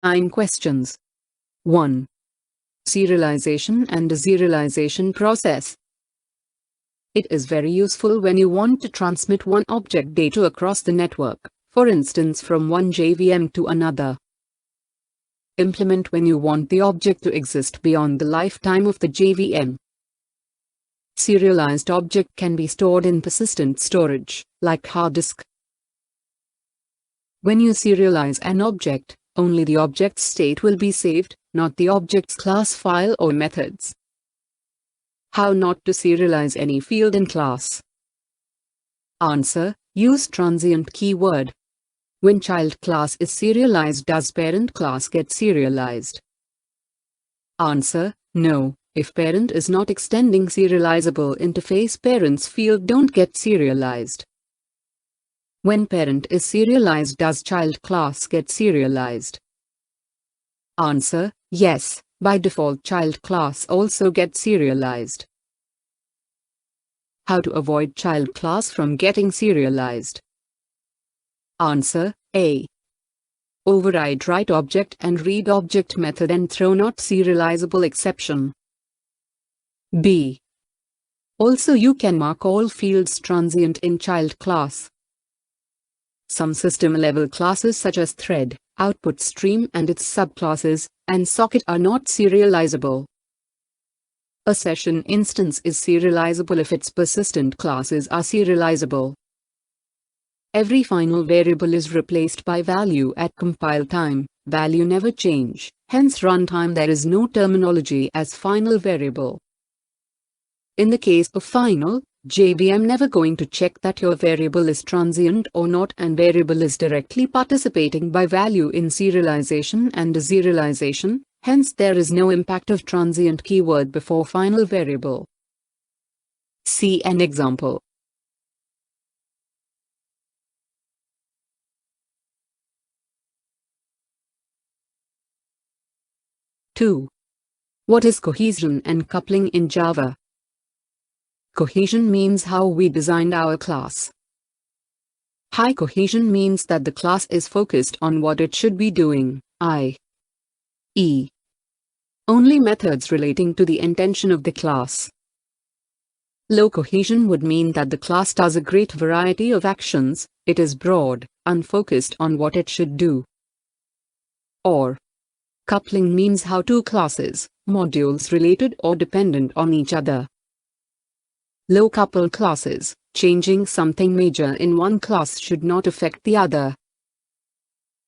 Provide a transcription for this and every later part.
9 questions. 1. Serialization and deserialization process. It is very useful when you want to transmit one object data across the network, for instance from one JVM to another. Implement when you want the object to exist beyond the lifetime of the JVM. Serialized object can be stored in persistent storage, like hard disk. When you serialize an object, only the object's state will be saved, not the object's class file or methods. How not to serialize any field in class? Answer: use transient keyword. When child class is serialized, does parent class get serialized? Answer: no. If parent is not extending serializable interface, parent's field don't get serialized. When parent is serialized, does child class get serialized? Answer: yes. By default, child class also gets serialized. How to avoid child class from getting serialized? Answer: A. Override write object and read object method and throw not serializable exception. B. Also, you can mark all fields transient in child class. Some system-level classes such as thread, output stream and its subclasses, and socket are not serializable. A session instance is serializable if its persistent classes are serializable. Every final variable is replaced by value at compile time, value never change, hence runtime there is no terminology as final variable. In the case of final, JVM never going to check that your variable is transient or not, and variable is directly participating by value in serialization and deserialization, hence there is no impact of transient keyword before final variable. See an example. What is cohesion and coupling in Java? Cohesion means how we designed our class. High cohesion means that the class is focused on what it should be doing, i.e. only methods relating to the intention of the class. Low cohesion would mean that the class does a great variety of actions, it is broad, unfocused on what it should do. Or coupling means how two classes, modules related or dependent on each other. Low coupled classes, changing something major in one class should not affect the other.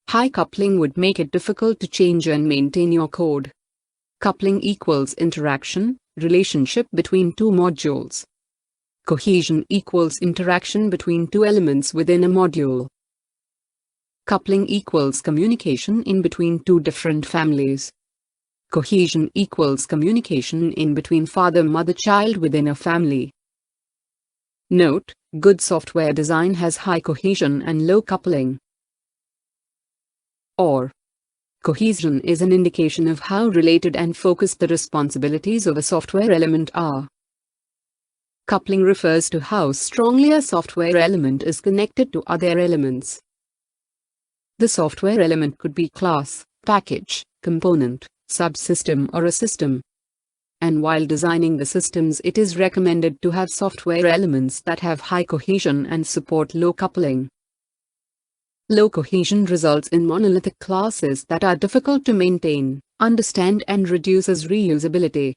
High coupling would make it difficult to change and maintain your code. Coupling equals interaction, relationship between two modules. Cohesion equals interaction between two elements within a module. Coupling equals communication in between two different families. Cohesion equals communication in between father-mother-child within a family. Note: good software design has high cohesion and low coupling. Or cohesion is an indication of how related and focused the responsibilities of a software element are. Coupling refers to how strongly a software element is connected to other elements. The software element could be class, package, component, subsystem or a system. And while designing the systems, it is recommended to have software elements that have high cohesion and support low coupling. Low cohesion results in monolithic classes that are difficult to maintain, understand and reduces reusability.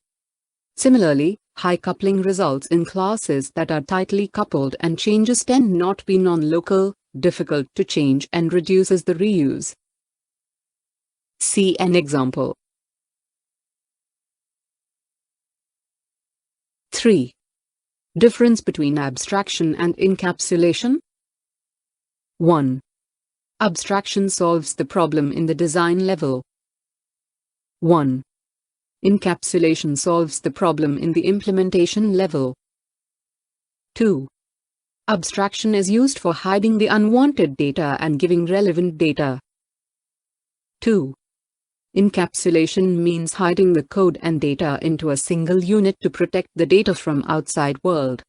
Similarly, high coupling results in classes that are tightly coupled and changes tend not be non-local, difficult to change and reduces the reuse. See an example. 3. Difference between abstraction and encapsulation. 1. Abstraction solves the problem in the design level. 1. Encapsulation solves the problem in the implementation level. 2. Abstraction is used for hiding the unwanted data and giving relevant data. 2. Encapsulation means hiding the code and data into a single unit to protect the data from outside world.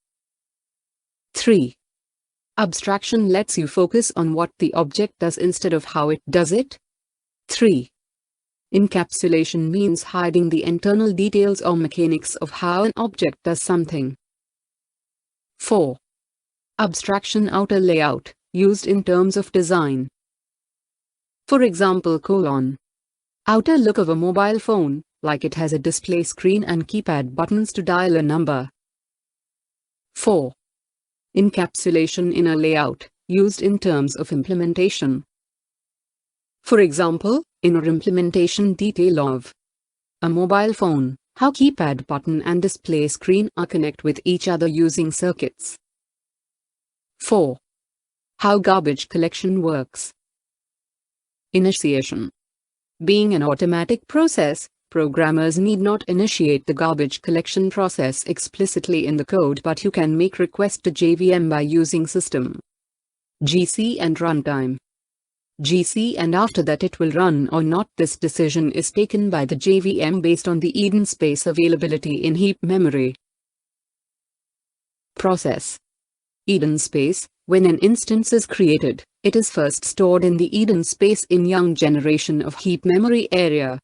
3. Abstraction lets you focus on what the object does instead of how it does it. 3. Encapsulation means hiding the internal details or mechanics of how an object does something. 4. Abstraction, outer layout, used in terms of design. For example, outer look of a mobile phone, like it has a display screen and keypad buttons to dial a number. 4. Encapsulation, inner layout, used in terms of implementation. For example, inner implementation detail of a mobile phone, how keypad button and display screen are connect with each other using circuits. 4. How garbage collection works. Initiation. Being an automatic process, programmers need not initiate the garbage collection process explicitly in the code, but you can make request to JVM by using system, GC and runtime. GC, and after that it will run or not. This decision is taken by the JVM based on the hidden space availability in heap memory. Process. Hidden space. When an instance is created, it is first stored in the hidden space in young generation of heap memory area.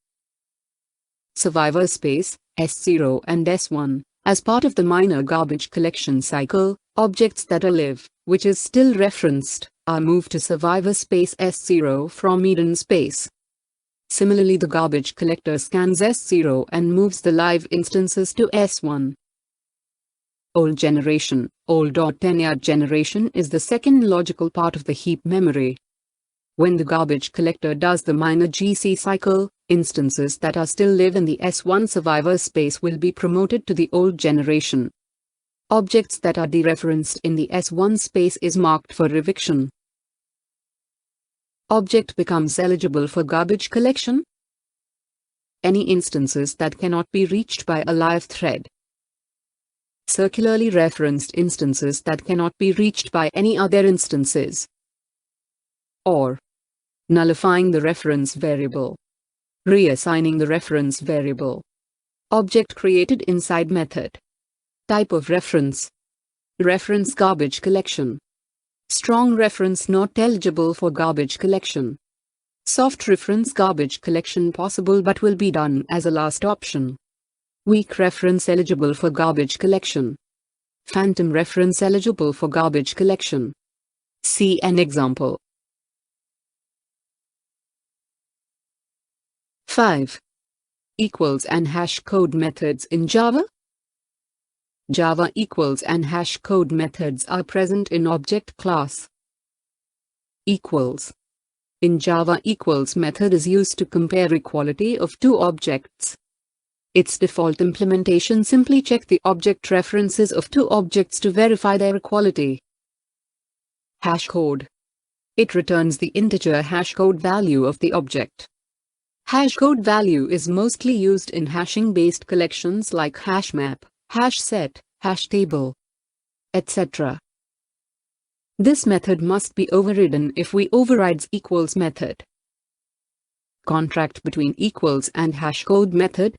Survivor space, S0 and S1. As part of the minor garbage collection cycle, objects that are live, which is still referenced, are moved to survivor space S0 from hidden space. Similarly, the garbage collector scans S0 and moves the live instances to S1. Old generation. Old.10 generation is the second logical part of the heap memory. When the garbage collector does the minor GC cycle, instances that are still live in the S1 survivor space will be promoted to the old generation. Objects that are dereferenced in the S1 space is marked for eviction. Object becomes eligible for garbage collection. Any instances that cannot be reached by a live thread. Circularly referenced instances that cannot be reached by any other instances. Or nullifying the reference variable. Reassigning the reference variable. Object created inside method. Type of reference. Reference garbage collection. Strong reference not eligible for garbage collection. Soft reference garbage collection possible but will be done as a last option. Weak reference eligible for garbage collection. Phantom reference eligible for garbage collection. See an example. 5. Equals and hash code methods in Java. Java equals and hash code methods are present in object class. Equals. In Java, equals method is used to compare equality of two objects. Its default implementation simply check the object references of two objects to verify their equality. Hash code. It returns the integer hash code value of the object. Hash code value is mostly used in hashing-based collections like hash map, hash set, hash table, etc. This method must be overridden if we overrides equals method. Contract between equals and hash code method.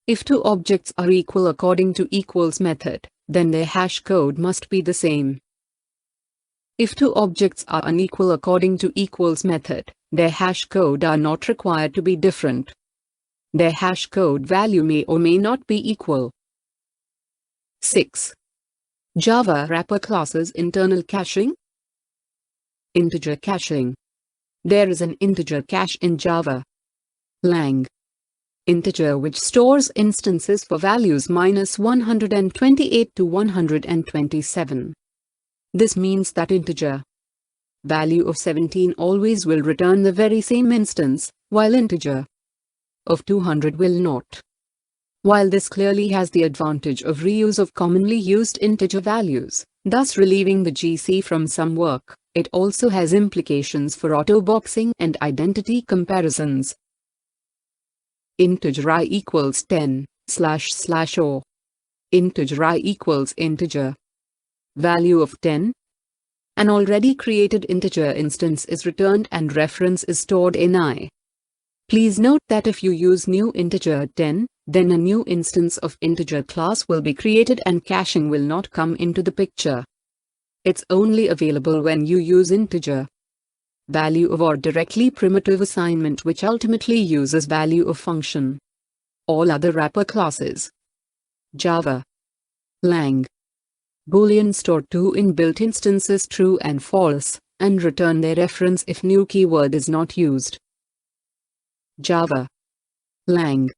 If two objects are equal according to equals method, then their hash code must be the same. If two objects are unequal according to equals method, their hash code are not required to be different. Their hash code value may or may not be equal. 6. Java wrapper classes internal caching. Integer caching. There is an integer cache in Java. Lang. Integer which stores instances for values -128 to 127. This means that integer value of 17 always will return the very same instance, while integer of 200 will not. While this clearly has the advantage of reuse of commonly used integer values, thus relieving the GC from some work, it also has implications for auto-boxing and identity comparisons. Integer I equals 10, //o. Integer I equals integer value of 10. An already created integer instance is returned and reference is stored in I. Please note that if you use new integer 10, then a new instance of integer class will be created and caching will not come into the picture. It's only available when you use integer. value of or directly primitive assignment which ultimately uses value of function. All other wrapper classes. Java. Lang. Boolean store two inbuilt instances true and false, and return their reference if new keyword is not used. Java. Lang.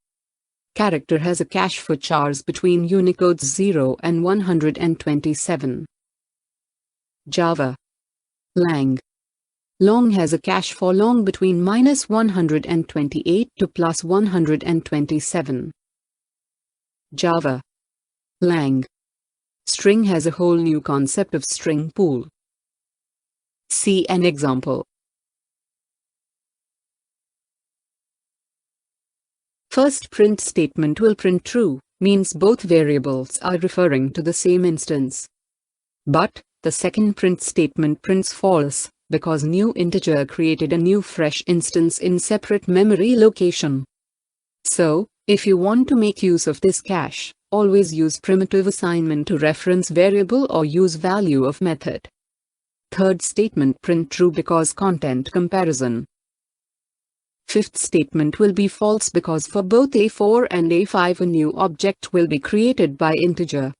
Character has a cache for chars between Unicodes 0 and 127. Java. Lang. Long has a cache for long between -128 to +127. Java. Lang. String has a whole new concept of string pool. See an example. First print statement will print true, means both variables are referring to the same instance. But the second print statement prints false, because new integer created a new fresh instance in separate memory location. So, if you want to make use of this cache, always use primitive assignment to reference variable or use value of method. Third statement print true because content comparison. Fifth statement will be false because for both A4 and A5 a new object will be created by integer.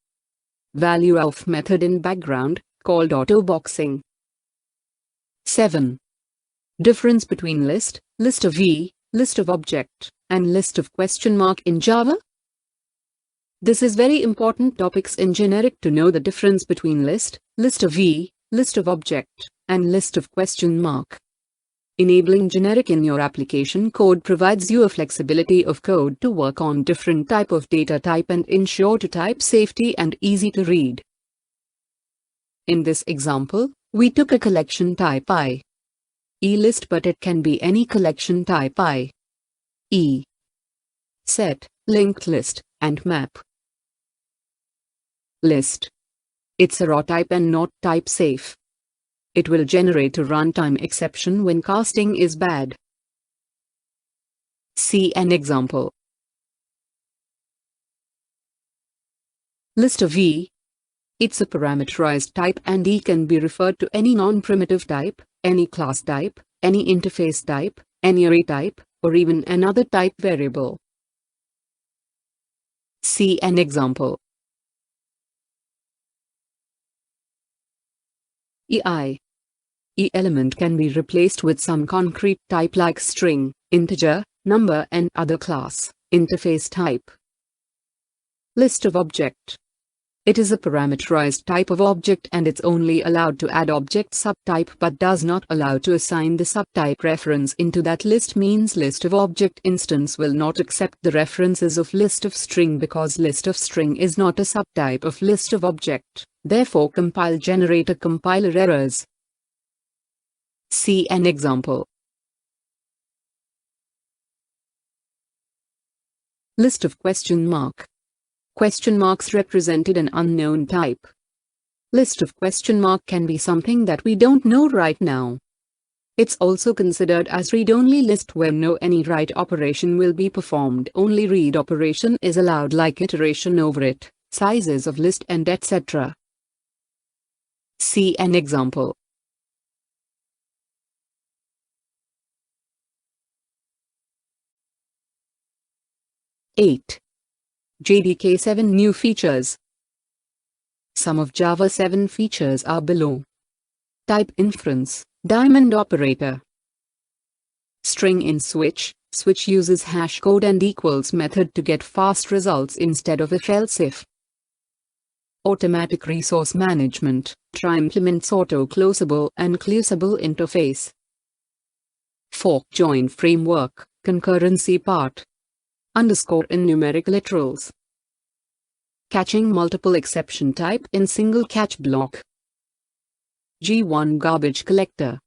Value of method in background, called autoboxing. 7. Difference between list of v, list of object, and list of question mark in Java? This is very important topics in generic to know the difference between list of v, list of object, and list of question mark. Enabling generic in your application code provides you a flexibility of code to work on different type of data type and ensure to type safety and easy to read. In this example, we took a collection type I. E-list, but it can be any collection type I. E. Set, linked list, and map. List. It's a raw type and not type safe. It will generate a runtime exception when casting is bad. See an example. List of V. It's a parameterized type and E can be referred to any non-primitive type, any class type, any interface type, any array type, or even another type variable. See an example. EI. E element can be replaced with some concrete type like string, integer, number and other class, interface type. List of object. It is a parameterized type of object and it's only allowed to add object subtype but does not allow to assign the subtype reference into that list, means list of object instance will not accept the references of list of string because list of string is not a subtype of list of object, therefore compile generator compiler errors. See an example. List of question mark. Question marks represented an unknown type. List of question mark can be something that we don't know right now. It's also considered as read-only list where no any write operation will be performed. Only read operation is allowed like iteration over it, sizes of list and etc. See an example. JDK 7 new features. Some of Java 7 features are below. Type inference, diamond operator. String in switch, switch uses hash code and equals method to get fast results instead of if-else if. Automatic resource management, try implements auto-closable and closable interface. Fork join framework, concurrency part. Underscore in numeric literals. Catching multiple exception type in single catch block. G1 garbage collector.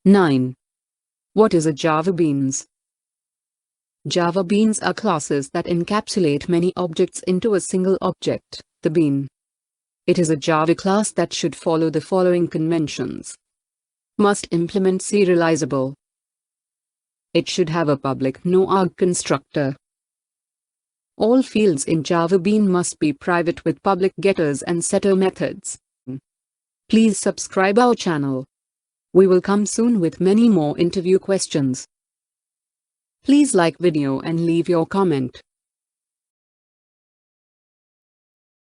9. What is a Java Beans? Java Beans are classes that encapsulate many objects into a single object, the bean. It is a Java class that should follow the following conventions. Must implement serializable. It should have a public no-arg constructor. All fields in Java Bean must be private with public getters and setter methods. Please subscribe our channel. We will come soon with many more interview questions. Please like video and leave your comment.